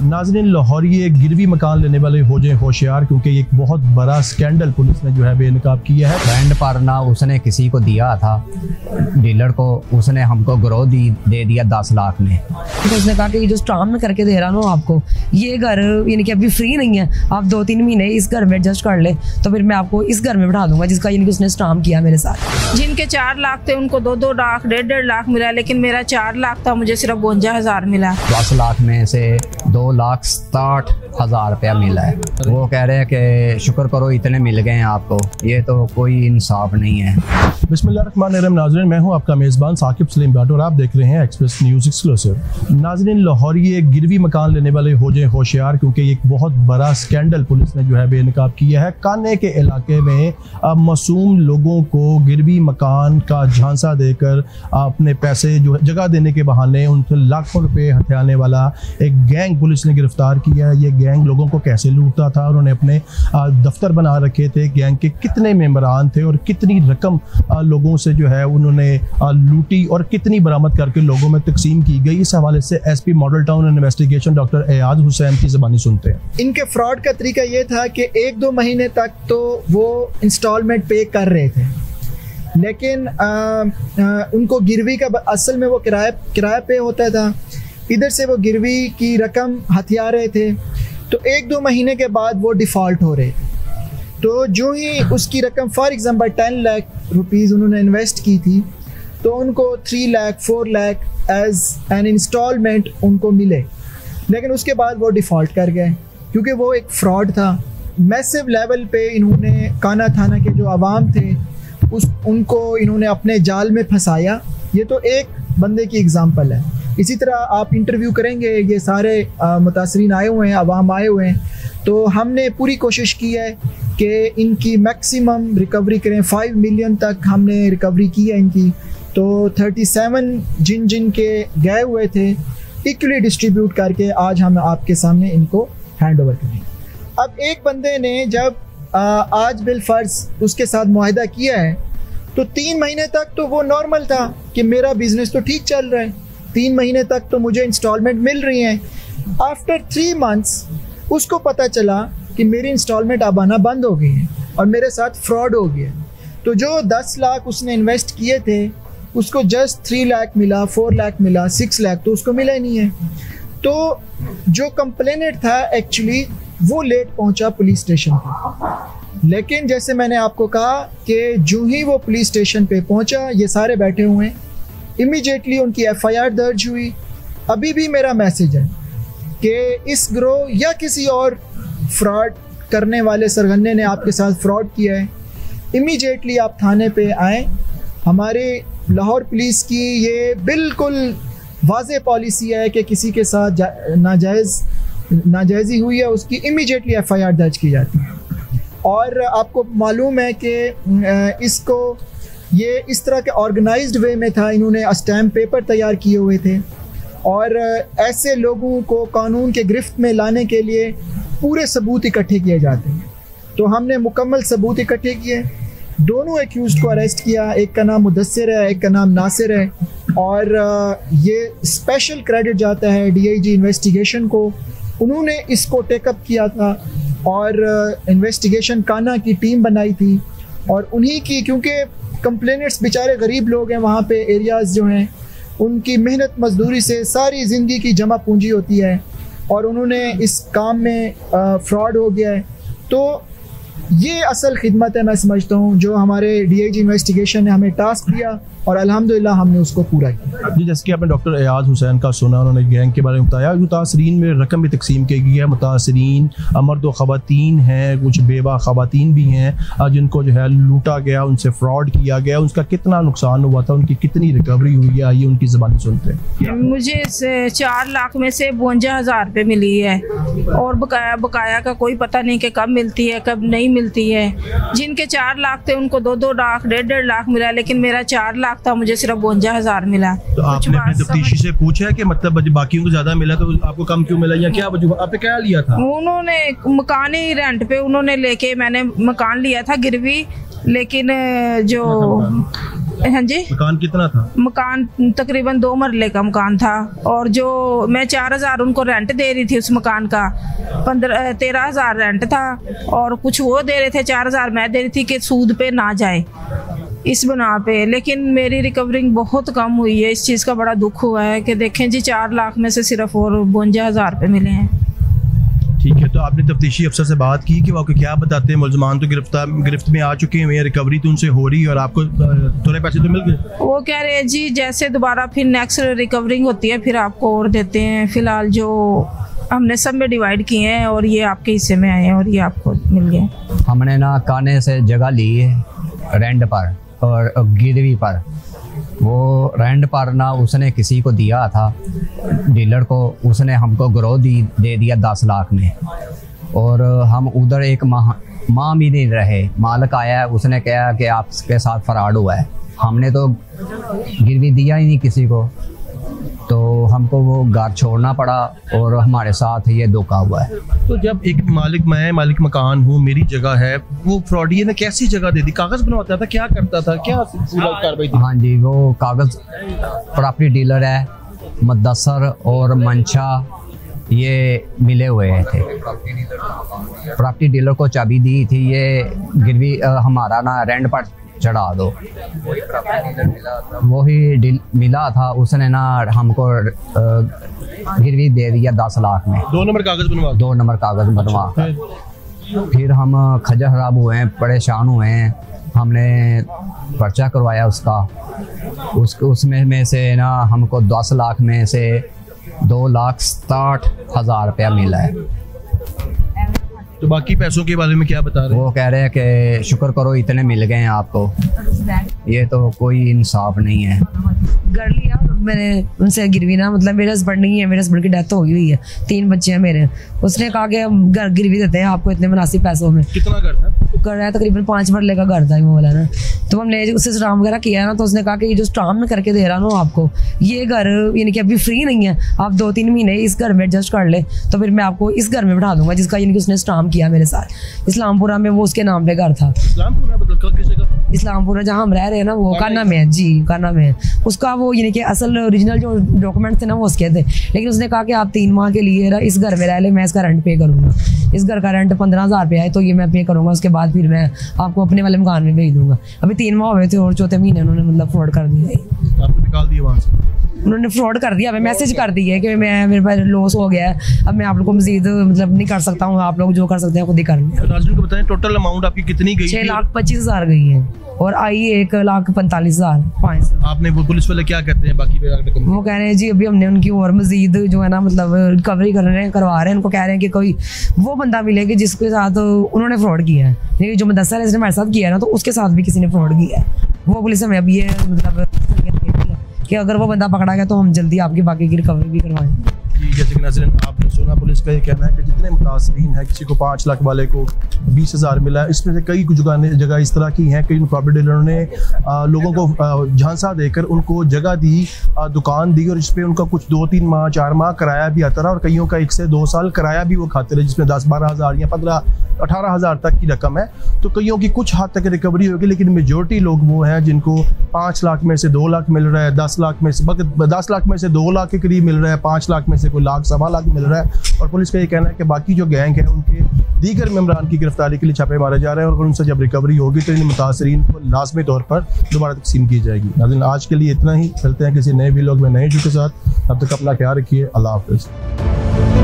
नाज़रीन, लाहौरिये गिरवी मकान लेने वाले हो जाए होशियार, क्योंकि एक बहुत बड़ा स्कैंडल पुलिस ने जो है बेनकाब किया है। बैंड पर ना उसने किसी को दिया था, डीलर को, उसने हमको ग्रो दे दिया 10 लाख में। तो उसने कहा कि ये जो स्टाम में करके दे रहा ना आपको, ये घर यानी कि अभी फ्री नहीं है, आप 2-3 महीने इस घर में एडजस्ट कर ले तो फिर मैं आपको इस घर में बिठा दूंगा, जिसका यानी कि उसने स्टाम किया मेरे साथ। जिनके 4 लाख थे उनको 2-2 लाख 1.5 लाख मिला, लेकिन मेरा 4 लाख था, मुझे सिर्फ 52,000 मिला। 10 लाख में से 2,60,000 रुपया मिला है। वो कह रहे हैं कि शुक्र करो इतने मिल गए हैं आपको, ये तो कोई इंसाफ नहीं है। बिस्मिल्लाहिर्रहमानिर्रहीम। नाज़रीन, मैं हूं आपका मेज़बान साकिब सलीम भाट और आप देख रहे हैं एक्सप्रेस न्यूज़ एक्सक्लूसिव। नाज़रीन, लाहौरिये गिरवी मकान लेने वाले हो जाए होशियार, क्योंकि एक बहुत बड़ा स्कैंडल पुलिस ने जो है बेनकाब किया है। काने के इलाके में मासूम लोगों को गिरवी मकान का झांसा देकर अपने पैसे जो है जगह देने के बहाने उनसे लाखों रुपए हथियाने वाला एक गैंग पुलिस ने गिरफ्तार किया है। ये गैंग लोगों को कैसे लूटता था, उन्होंने अपने दफ्तर बना रखे थे, गैंग के कितने मेंबरान थे और कितनी रकम लोगों से जो है उन्होंने लूटी और कितनी बरामद करके लोगों में तकसीम की गई। इस हवाले से SP model town investigation doctor Ayaz Hussain की ज़बानी सुनते हैं। इनके फ्रॉड का तरीका ये था कि 1-2 महीने तक तो वो इंस्टॉलमेंट पे कर रहे थे, लेकिन उनको गिरवी का असल में वो किराया पे होता था, इधर से वो गिरवी की रकम हथिया रहे थे। तो 1-2 महीने के बाद वो डिफ़ॉल्ट हो रहे थे। तो जो ही उसकी रकम फॉर एग्जांपल 10 लाख रुपीज़ उन्होंने इन्वेस्ट की थी, तो उनको 3 lakh 4 lakh as an instalment उनको मिले, लेकिन उसके बाद वो डिफ़ॉल्ट कर गए क्योंकि वो एक फ्रॉड था। मैसिव लेवल पे इन्होंने काना थाना के जो आवाम थे उनको इन्होंने अपने जाल में फंसाया। ये तो एक बंदे की एग्जांपल है। इसी तरह आप इंटरव्यू करेंगे, ये सारे मुतासरीन आए हुए हैं, आवाम आए हुए हैं, तो हमने पूरी कोशिश की है कि इनकी मैक्सिमम रिकवरी करें। 5 मिलियन तक हमने रिकवरी की है इनकी। तो 37 जिन के गए हुए थे इक्वली डिस्ट्रीब्यूट करके आज हम आपके सामने इनको हैंड ओवर करेंगे। अब एक बंदे ने जब आज बिलफर्ज उसके साथ मुआहिदा किया है, तो 3 महीने तक तो वो नॉर्मल था कि मेरा बिजनेस तो ठीक चल रहा है, 3 महीने तक तो मुझे इंस्टॉलमेंट मिल रही हैं। आफ्टर 3 मंथ्स उसको पता चला कि मेरी इंस्टॉलमेंट अब आना बंद हो गई है और मेरे साथ फ्रॉड हो गया। तो जो 10 लाख उसने इन्वेस्ट किए थे उसको जस्ट 3 लाख मिला, 4 लाख मिला, 6 लाख तो उसको मिला ही नहीं है। तो जो कंप्लेनेंट था एक्चुअली वो लेट पहुंचा पुलिस स्टेशन पर, लेकिन जैसे मैंने आपको कहा कि जो ही वो पुलिस स्टेशन पे पहुंचा, ये सारे बैठे हुए हैं, इमीडिएटली उनकी FIR दर्ज हुई। अभी भी मेरा मैसेज है कि इस ग्रोह या किसी और फ्रॉड करने वाले सरगने ने आपके साथ फ्रॉड किया है, इमीडिएटली आप थाने पे आएँ। हमारे लाहौर पुलिस की ये बिल्कुल वाज़ेह पॉलिसी है कि किसी के साथ नाजायज़ी हुई है उसकी इमीडिएटली FIR दर्ज की जाती है। और आपको मालूम है कि इसको ये इस तरह के ऑर्गेनाइज्ड वे में था, इन्होंने स्टैम्प पेपर तैयार किए हुए थे और ऐसे लोगों को कानून के गिरफ्त में लाने के लिए पूरे सबूत इकट्ठे किए जाते हैं। तो हमने मुकम्मल सबूत इकट्ठे किए, दोनों एक्यूज़्ड को अरेस्ट किया, एक का नाम मुदस्सिर है, एक का नाम नासिर है। और ये स्पेशल क्रेडिट जाता है DIG इन्वेस्टिगेशन को, उन्होंने इसको टेकअप किया था और इन्वेस्टिगेशन काना की टीम बनाई थी और उन्हीं की, क्योंकि कंप्लेनेंट्स बेचारे गरीब लोग हैं, वहाँ पे एरियाज़ जो हैं उनकी मेहनत मजदूरी से सारी ज़िंदगी की जमा पूंजी होती है और उन्होंने इस काम में फ्रॉड हो गया है। तो ये असल खिदमत है, मैं समझता हूँ, जो हमारे DIG इन्वेस्टिगेशन ने हमें टास्क दिया और अल्हम्दुलिल्लाह हमने उसको पूरा किया। जी, जैसे कि आपने डॉक्टर एयाज हुसैन का सुना, उन्होंने गैंग के बारे में बताया। मुतासरीन में रकम भी तकसीम की गई है। मुतासरीन मर्द व ख़वातीन हैं, कुछ बेवा ख़वातीन भी हैं जिनको जो है लूटा गया, उनसे फ्रॉड किया गया, उसका कितना नुकसान हुआ था, उनकी कितनी रिकवरी हुई है, आइए उनकी ज़बानी सुनते हैं। मुझे 4 लाख में से 52,000 रुपये मिली है और बकाया का कोई पता नहीं कि कब मिलती है कब नहीं मिलती है। जिनके 4 लाख थे उनको 2-2 लाख 1.5 लाख मिला, लेकिन मेरा 4 लाख था, मुझे सिर्फ 52,000 मिला। तो आपने अपने तफ्तीशी से पूछा है कि मतलब बाकियों को ज्यादा मिला तो आपको कम क्यों मिला, या क्या आपने क्या लिया था? उन्होंने मकान ही रेंट पे उन्होंने लेके, मैंने मकान लिया था गिरवी, लेकिन जो हाँ जी, मकान कितना था? मकान तकरीबन 2 मरले का मकान था और जो मैं 4,000 उनको रेंट दे रही थी उस मकान का, 13,000 रेंट था और कुछ वो दे रहे थे, 4,000 मैं दे रही थी कि सूद पे ना जाए इस बना पे। लेकिन मेरी रिकवरिंग बहुत कम हुई है। इस चीज़ का बड़ा दुख हुआ है कि देखें जी 4 लाख में से सिर्फ और 52,000 रुपये मिले हैं। ठीक है, तो आपने तफ्तीशी अफसर से बात की कि वो आपको क्या बताते हैं? मुलजमान तो गिरफ्त में आ चुके हैं, रिकवरी तो उनसे हो रही है और आपको थोड़े पैसे तो मिल गए? वो कह रहे हैं जी जैसे दोबारा फिर नेक्स्ट रिकवरिंग होती है फिर आपको और देते हैं। फिलहाल जो हमने सब में डिवाइड किए हैं और ये आपके हिस्से में आए हैं और ये आपको मिल गए। हमने ना काने से जगह ली है रेंट पर और गिरवी पर। वो रेंट पर ना उसने किसी को दिया था, डीलर को, उसने हमको गिरोह दे दिया 10 लाख में और हम उधर एक माह भी नहीं रहे। मालिक आया, उसने कहा कि आपके साथ फ्रॉड हुआ है। हमने तो गिरवी दिया ही नहीं किसी को, तो हमको वो घर छोड़ना पड़ा और हमारे साथ ये धोखा हुआ है। तो जब एक मैं मालिक मकान हूँ, मेरी जगह है, वो फ्रॉडियर ने कैसी जगह दे दी? कागज बनवाता था, क्या करता था, क्या पूरा कार्रवाई थी? हाँ जी, वो कागज प्रॉपर्टी डीलर है, मुद्दसर और मंशा ये मिले हुए थे। प्रॉपर्टी डीलर को चाबी दी थी, ये गिरवी हमारा ना रेंट पर चढ़ा दो। वही मिला था, उसने ना हमको गिरवी दे दिया 10 लाख में। 2 नंबर कागज बनवा? 2 नंबर कागज बनवा कर फिर हम खजर खराब हुए हैं, परेशान हुए हैं। हमने पर्चा करवाया उसमें में से ना हमको 10 लाख में से 2,60,000 रुपया मिला है। तो बाकी पैसों के बारे में क्या बता रहे हैं? वो कह रहे हैं कि शुक्र करो इतने मिल गए हैं आपको। ये तो कोई इंसाफ नहीं है। कर लिया मैंने उनसे गिरवी ना, मतलब मेरे हस्बैंड नहीं है, मेरे हस्बैंड की डेथ हो गई हुई है, 3 बच्चे हैं मेरे। उसने कहा कि हम घर गिरवी देते हैं आपको इतने मुनासिब पैसों में। कितना घर था? कर रहा है तकरीबन 5 मरले का घर था वो वाला ना। तो हमने उससे स्टाम्प वगैरह किया ना, तो उसने कहा कि ये जो स्टाम्प में करके दे रहा ना आपको, ये घर यानी कि अभी फ्री नहीं है, आप 2-3 महीने इस घर में एडजस्ट कर ले तो फिर मैं आपको इस घर में बिठा दूंगा, जिसका यानी कि उसने स्टाम्प किया मेरे साथ। इस्लामपुरा में वो उसके नाम पे घर था। इस्लामपुरा मतलब किस जगह? इस्लामपुरा जहाँ हम रह रहे हैं ना, वो काना में है जी, काना में है। उसका वो यानी कि असल ओरिजिनल जो डॉक्यूमेंट थे ना वो उसके थे, लेकिन उसने कहा कि आप 3 माह के लिए इस घर में रह ले, मैं इसका रेंट पे करूँगा। इस घर का रेंट 15,000 रुपया है, तो ये मैं पे करूँगा, उसके बाद फिर मैं आपको अपने वाले मकान में भेज दूंगा। अभी 3 माह हुए थे और 4थे महीने उन्होंने मतलब फ्रॉड कर दिया। आपको निकाल दिया वहाँ से? उन्होंने फ्रॉड कर दिया, हमें मैसेज कर दिया कि मेरे पास लॉस हो गया है, अब मैं आप लोग को मजीद मतलब नहीं कर सकता हूँ, आप लोग जो कर सकते हैं खुद ही कर लें। नाज़रीन को बताएं टोटल अमाउंट आपकी कितनी गई? 6,25,000 गई है और आई 1,45,500। आपने वो पुलिस वाले क्या कहते हैं बाकी? वो कह रहे हैं जी अभी हमने उनकी और मजीद जो है ना मतलब रिकवरी करवा रहे हैं। उनको कह रहे हैं कि कोई वो बंदा मिले कि जिसके साथ उन्होंने फ्रॉड किया है, लेकिन जो मुदस्सर है इसने हमारे साथ किया है ना, तो उसके साथ भी किसी ने फ्रॉड किया है। वो पुलिस हमें अभी ये मतलब कि अगर वो बंदा पकड़ा गया तो हम जल्दी आपकी बाकी की रिकवरी भी करवाएंगे। जैसे कि नाज़रीन आपने सुना, पुलिस का ये कहना है कि जितने मुतासरीन हैं, किसी को 5 लाख वाले को 20,000 मिला है। इसमें से कई कुछ जगह इस तरह की हैं कि प्रॉपर्टी डीलरों ने लोगों को झांसा देकर उनको जगह दी, दुकान दी और इस पर उनका कुछ 2-3 माह 4 माह किराया भी आता रहा और कईयों का 1 से 2 साल किराया भी वो खाते रहे, जिसमें 10-12 हज़ार या 15-18 तक की रकम है। तो कईयों की कुछ हद तक रिकवरी होगी, लेकिन मेजोरिटी लोग वो हैं जिनको 5 लाख में से 2 लाख मिल रहा है, 10 लाख में से 10 लाख में से 2 लाख के करीब मिल रहा है, 5 लाख में से कोई 1,00,000-1.25 लाख मिल रहा है। और पुलिस का ये कहना है कि बाकी जो गैंग है उनके दीगर मेंबरान की गिरफ्तारी के लिए छापे मारे जा रहे हैं और उनसे जब रिकवरी होगी तो इन मुतासरीन को लाजमी तौर पर दोबारा तकसीम की जाएगी। नाज़रीन आज के लिए इतना ही, चलते हैं किसी नए व्लॉग में नए इशू के साथ। तब तक अपना ख्याल रखिए। अल्लाह हाफ़िज़।